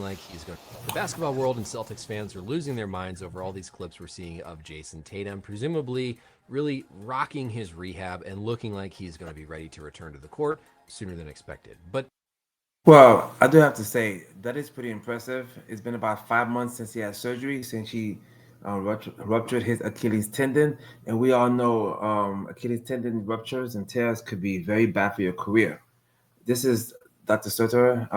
like he's going. The basketball world and Celtics fans are losing their minds over all these clips we're seeing of Jason Tatum, presumably really rocking his rehab and looking like he's going to be ready to return to the court sooner than expected. But Well, I do have to say that is pretty impressive. It's been about 5 months since he had surgery, since he ruptured his Achilles tendon, and we all know Achilles tendon ruptures and tears could be very bad for your career. This is Dr. Soter.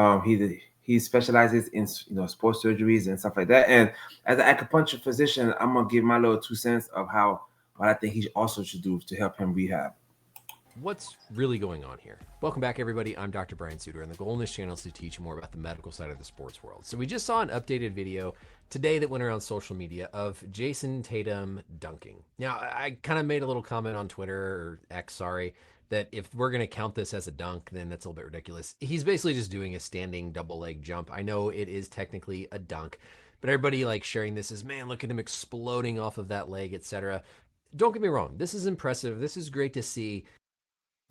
He specializes in sports surgeries and stuff like that. And as an acupuncture physician, I'm gonna give my little 2 cents of how what I think he also should do to help him rehab. what's really going on here? Welcome back, everybody. I'm Dr. Brian Suter, and the goal in this channel is to teach you more about the medical side of the sports world. So we just saw an updated video today that went around social media of Jason Tatum dunking. Now, I kind of made a little comment on Twitter, or X, sorry, that if we're going to count this as a dunk, then that's a little bit ridiculous. He's basically just doing a standing double leg jump. I know it is technically a dunk, but everybody like sharing this as, man, look at him exploding off of that leg, etc. Don't get me wrong. This is impressive. This is great to see.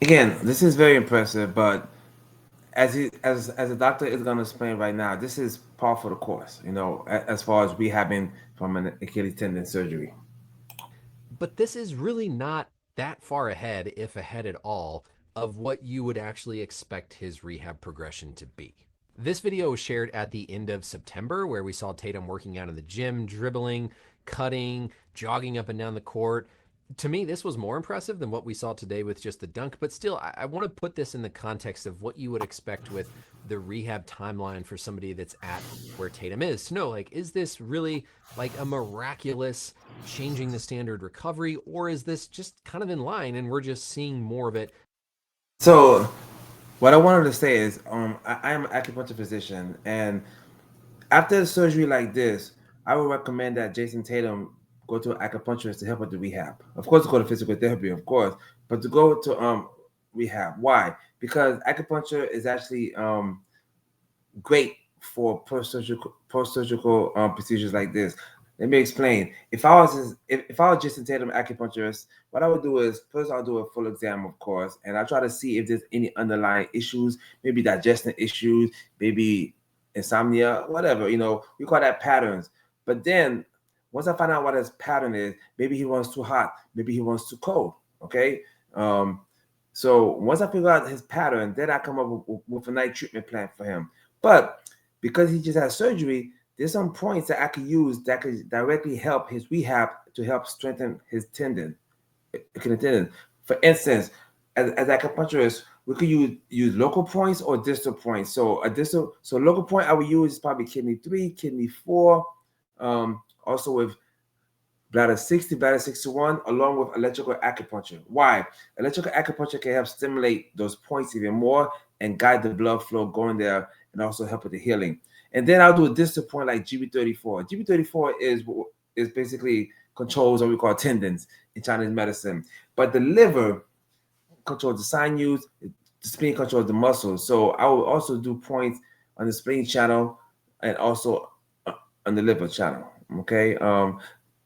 Again, this is very impressive, but as a doctor is going to explain right now, this is par for the course. As far as rehabbing from an Achilles tendon surgery. But this is really not that far ahead, if ahead at all, of what you would actually expect his rehab progression to be. This video was shared at the end of September, where we saw Tatum working out in the gym, dribbling, cutting, jogging up and down the court. To me, this was more impressive than what we saw today with just the dunk, but still, I want to put this in the context of what you would expect with the rehab timeline for somebody that's at where Tatum is, to know, like, is this really like a miraculous changing the standard recovery, or is this just kind of in line and we're just seeing more of it? So, what I wanted to say is, I am an acupuncture physician, and after a surgery like this, I would recommend that Jason Tatum go to an acupuncturist to help with the rehab. Of course, to go to physical therapy, of course, but to go to rehab. Why? Because acupuncture is actually great for post-surgical procedures like this. Let me explain. If I was Jason Tatum acupuncturist, what I would do is first I'll do a full exam, of course, and I try to see if there's any underlying issues, maybe digestion issues, maybe insomnia, whatever. We call that patterns. But then once I find out what his pattern is, maybe he wants too hot, maybe he wants too cold. Okay. Um, so once I figure out his pattern, then I come up with a night treatment plan for him. But because he just had surgery, there's some points that I could use that could directly help his rehab to help strengthen his tendon. Achilles tendon. For instance, as acupuncturist, we could use local points or distal points. So local point I would use is probably kidney 3, kidney 4, also with bladder 60, bladder 61, along with electrical acupuncture. Why? Electrical acupuncture can help stimulate those points even more and guide the blood flow going there and also help with the healing. And then I'll do a distal point like GB34. GB34 is basically controls what we call tendons in Chinese medicine. But the liver controls the sinews, the spleen controls the muscles. So I will also do points on the spleen channel and also on the liver channel. Okay.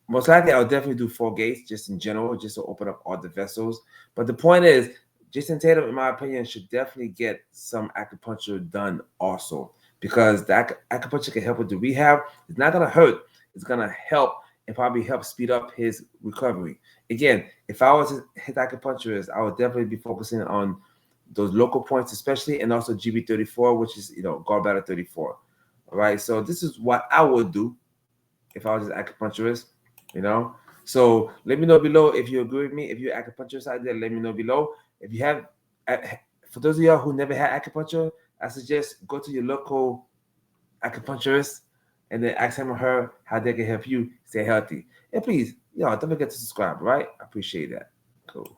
Most likely I'll definitely do 4 gates just in general, just to open up all the vessels. But the point is, Jason Tatum, in my opinion, should definitely get some acupuncture done also, because the acupuncture can help with the rehab. It's not gonna hurt. It's gonna help and probably help speed up his recovery. Again, if I was his acupuncturist, I would definitely be focusing on those local points, especially, and also GB34, which is gallbladder 34. All right. So this is what I would do if I was an acupuncturist. You know. So let me know below if you agree with me. If you're an acupuncturist out there, let me know below. If you have, for those of y'all who never had acupuncture, I suggest go to your local acupuncturist and then ask him or her how they can help you stay healthy. And please, y'all don't forget to subscribe. Right? I appreciate that. Cool.